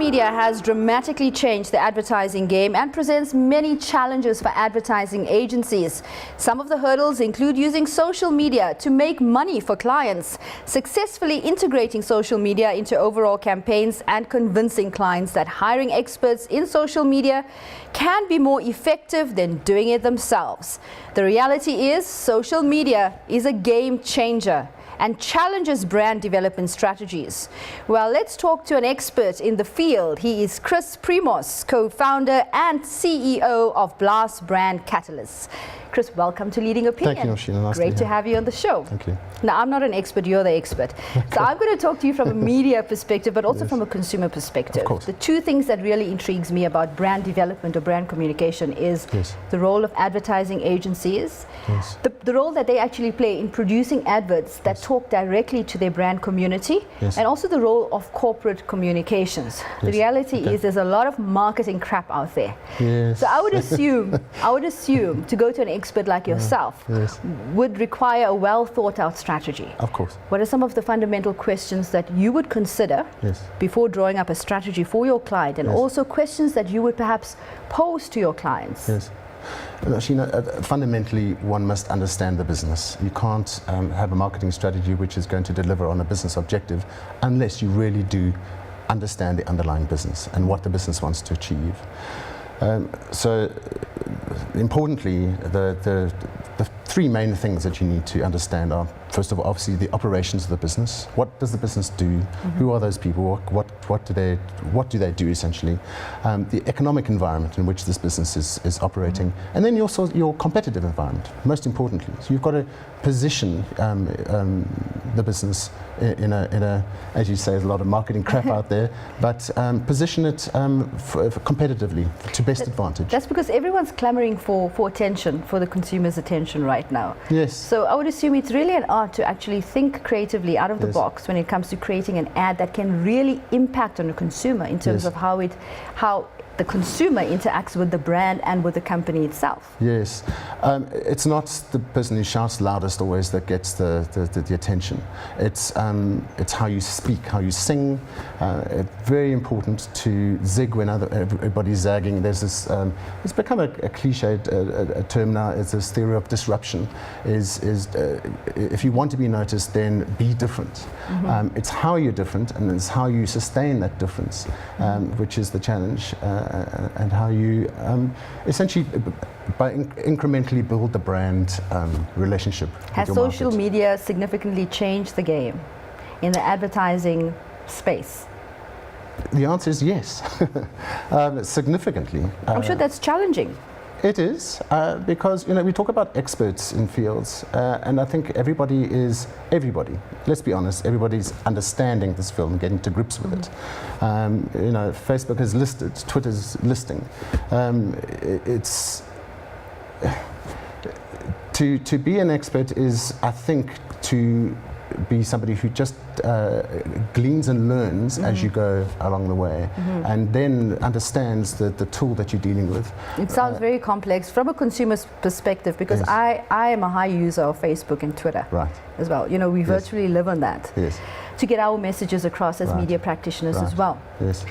media has dramatically changed the advertising game and presents many challenges for advertising agencies. Some of the hurdles include using social media to make money for clients, successfully integrating social media into overall campaigns, and convincing clients that hiring experts in social media can be more effective than doing it themselves. The reality is, social media is a game changer and challenges brand development strategies. Well, let's talk to an expert in the field. He is Primos, co-founder and CEO of Blast Brand Catalysts. Chris, welcome to Leading Opinion. Thank you, Sheila. Nice Great to have you on the show. Thank you. Now, I'm not an expert, you're the expert. So I'm going to talk to you from a media perspective, but also Yes. from a consumer perspective. Of course. The two things that really intrigues me about brand development or brand communication is Yes. the role of advertising agencies, Yes. the role that they actually play in producing adverts that talk directly to their brand community, Yes. and also the role of corporate communications. The Yes. reality Okay. is there's a lot of marketing crap out there. Yes. So I would assume to go to an expert like yourself Yes. would require a well thought out strategy. Of course. What are some of the fundamental questions that you would consider Yes. before drawing up a strategy for your client, and Yes. also questions that you would perhaps pose to your clients? Yes. Sheena, fundamentally, one must understand the business. You can't have a marketing strategy which is going to deliver on a business objective unless you really do understand the underlying business and what the business wants to achieve. Importantly, the three main things that you need to understand are, first of all, obviously the operations of the business. What does the business do? Mm-hmm. Who are those people? What do they do essentially? The economic environment in which this business is operating, mm-hmm. and then also your competitive environment. Most importantly, so you've got to position the business in a, as you say, there's a lot of marketing crap out there, but position it competitively to best advantage. That's because everyone's clamoring for attention, for the consumer's attention right now. Yes. So I would assume it's really an art to actually think creatively out of the Yes. box when it comes to creating an ad that can really impact on the consumer in terms Yes. of how the consumer interacts with the brand and with the company itself. Yes, it's not the person who shouts loudest always that gets the attention. It's how you speak, how you sing. Very important to zig when everybody's zagging. There's this. It's become a cliched term now. It's this theory of disruption. If you want to be noticed, then be different. Mm-hmm. It's how you're different, and it's how you sustain that difference, which is the challenge. And how you essentially by incrementally build the brand relationship. Has social media significantly changed the game in the advertising space? The answer is yes, significantly. I'm sure that's challenging. It is, because we talk about experts in fields, and I think everybody, let's be honest, everybody's understanding this field and getting to grips with it. Facebook is listed, Twitter's listing. It's to be an expert is, I think, to be somebody who just gleans and learns mm-hmm. as you go along the way, mm-hmm. and then understands the tool that you're dealing with. It sounds very complex from a consumer's perspective, because Yes. I am a high user of Facebook and Twitter Right. as well. We Yes. virtually live on that Yes. to get our messages across as Right. media practitioners Right. as well. Yes.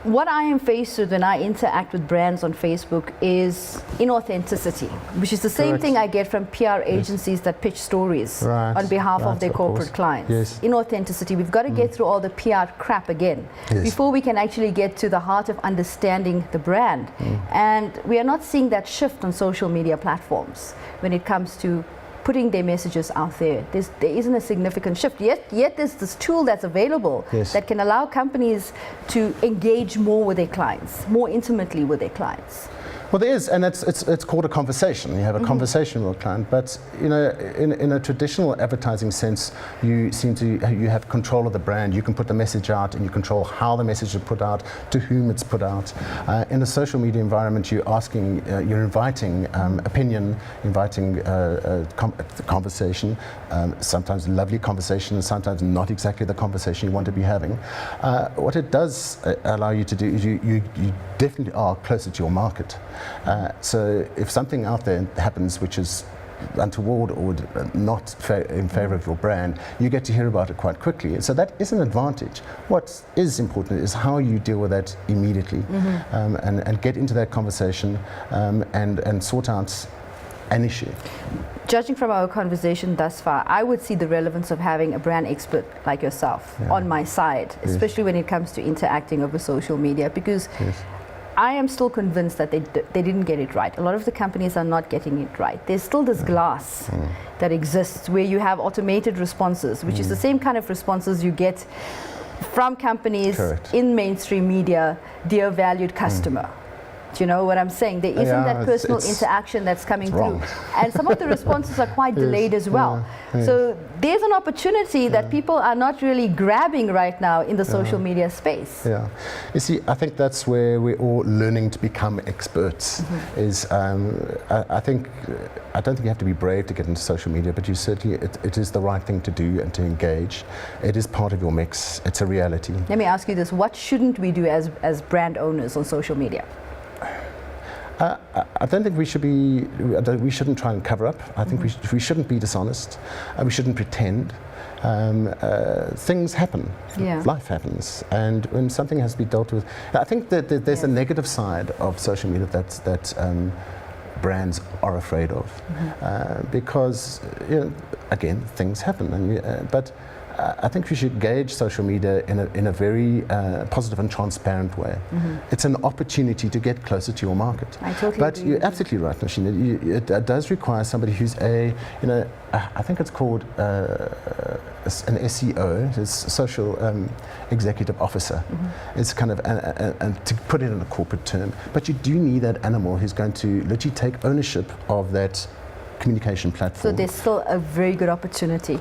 What I am faced with when I interact with brands on Facebook is inauthenticity, which is the same Correct. thing I get from PR agencies that pitch stories Right. on behalf of Right, their of corporate course. clients. Yes. Inauthenticity. We've got to get through all the PR crap again Yes. before we can actually get to the heart of understanding the brand. And we are not seeing that shift on social media platforms when it comes to putting their messages out there. There isn't a significant shift. Yet there's this tool that's available Yes. that can allow companies to engage more with their clients, more intimately with their clients. Well, there is, and it's called a conversation. You have a mm-hmm. conversation with a client, but in a traditional advertising sense, you have control of the brand. You can put the message out, and you control how the message is put out, to whom it's put out. In a social media environment, you're inviting opinion, inviting conversation. Sometimes lovely conversation, sometimes not exactly the conversation you want to be having. What it does allow you to do is you definitely are closer to your market. So if something out there happens which is untoward or not in favor of your brand, you get to hear about it quite quickly. So that is an advantage. What is important is how you deal with that immediately, and get into that conversation, and sort out an issue. Judging from our conversation thus far, I would see the relevance of having a brand expert like yourself on my side, especially when it comes to interacting over social media, because I am still convinced that they didn't get it right. A lot of the companies are not getting it right. There's still this glass that exists where you have automated responses, which is the same kind of responses you get from companies in mainstream media, dear valued customer. Do you know what I'm saying? There isn't that personal interaction that's coming through. And some of the responses are quite delayed as well. So there's an opportunity that people are not really grabbing right now in the social media space. Yeah. You see, I think that's where we're all learning to become experts. I don't think you have to be brave to get into social media, but you certainly, it is the right thing to do and to engage. It is part of your mix. It's a reality. Let me ask you this. What shouldn't we do as brand owners on social media? I don't think we should be. We shouldn't try and cover up. I think we shouldn't be dishonest. We shouldn't pretend. Things happen. Life happens, and when something has to be dealt with, I think that there's a negative side of social media that brands are afraid of, because again, things happen, and but. I think we should gauge social media in a very positive and transparent way. It's an opportunity to get closer to your market. I totally but agree you're absolutely right, Nashina. It does require somebody who's I think it's called an SEO, it's Social Executive Officer. It's kind of, and to put it in a corporate term, but you do need that animal who's going to let you take ownership of that communication platform. So there's still a very good opportunity.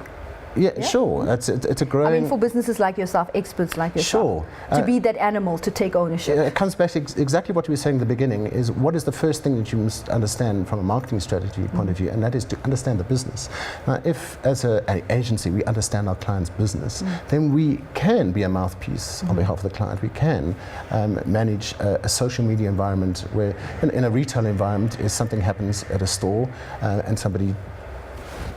Yeah, sure. It's a growing. I mean, for businesses like yourself, experts like yourself, to be that animal, to take ownership. It comes back to exactly what we were saying at the beginning, is what is the first thing that you must understand from a marketing strategy point of view, and that is to understand the business. Now, if as an agency we understand our client's business, then we can be a mouthpiece on behalf of the client. We can manage a social media environment where, in a retail environment, if something happens at a store and somebody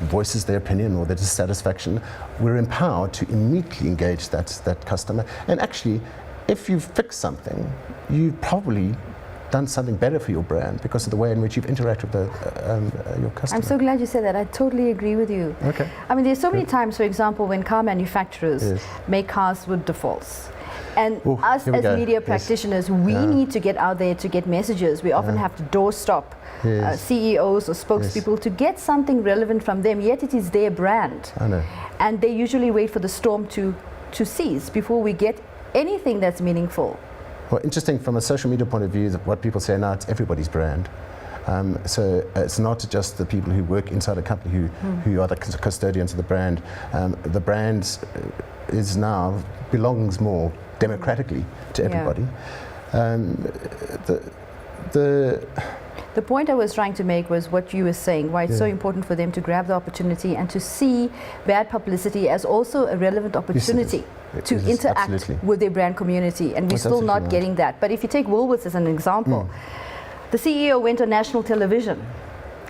voices their opinion or their dissatisfaction, we're empowered to immediately engage that customer. And actually, if you've fixed something, you've probably done something better for your brand because of the way in which you've interacted with your customer. I'm so glad you said that. I totally agree with you. Okay. I mean, there's so many times, for example, when car manufacturers make cars with defaults. And us as media practitioners, we need to get out there to get messages. We often have to doorstop CEOs or spokespeople to get something relevant from them, yet it is their brand. I know. And they usually wait for the storm to cease before we get anything that's meaningful. Well, interesting from a social media point of view, what people say now, it's everybody's brand. So it's not just the people who work inside a company who are the custodians of the brand. The brand is now belongs more democratically to everybody. The point I was trying to make was what you were saying, why it's so important for them to grab the opportunity and to see bad publicity as also a relevant opportunity to interact with their brand community, and we're still not getting that. But if you take Woolworths as an example, the CEO went on national television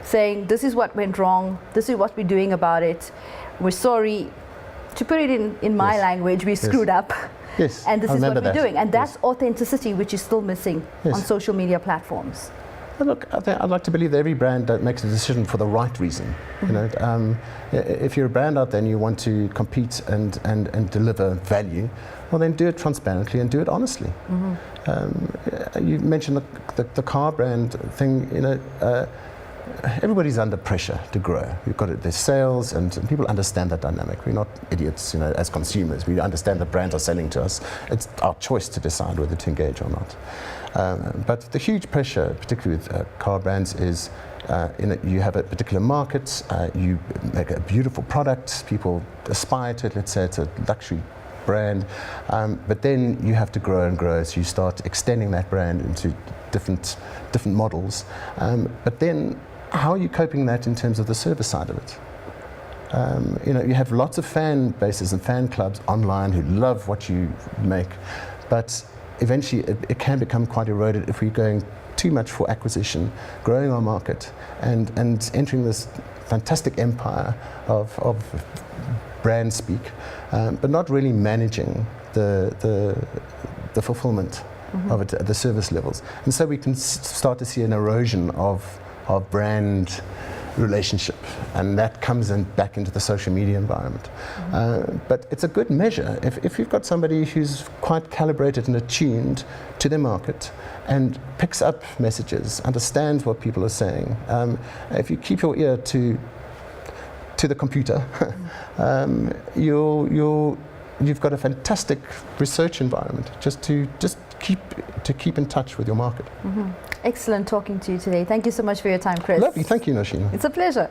saying, this is what went wrong, this is what we're doing about it, we're sorry. To put it in my language, we screwed up. And this is what we're doing. And that's authenticity, which is still missing on social media platforms. Well, look, I'd like to believe that every brand that makes a decision for the right reason. If you're a brand out there and you want to compete and deliver value, well, then do it transparently and do it honestly. You mentioned the car brand thing. Everybody's under pressure to grow. We've got there's sales, and people understand that dynamic. We're not idiots, as consumers. We understand that brands are selling to us. It's our choice to decide whether to engage or not. But the huge pressure, particularly with car brands, is you have a particular market, you make a beautiful product, people aspire to it. Let's say it's a luxury brand, but then you have to grow and grow. So you start extending that brand into different models. But then, how are you coping that in terms of the service side of it? You have lots of fan bases and fan clubs online who love what you make, but eventually it can become quite eroded if we're going too much for acquisition, growing our market, and entering this fantastic empire of brand speak, but not really managing the fulfillment of it at the service levels. And so we can start to see an erosion of brand relationship, and that comes back into the social media environment. But it's a good measure if you've got somebody who's quite calibrated and attuned to their market and picks up messages, understands what people are saying. If you keep your ear to the computer, you've got a fantastic research environment just to keep in touch with your market. Excellent talking to you today. Thank you so much for your time, Chris. Lovely, thank you, Noshina. It's a pleasure.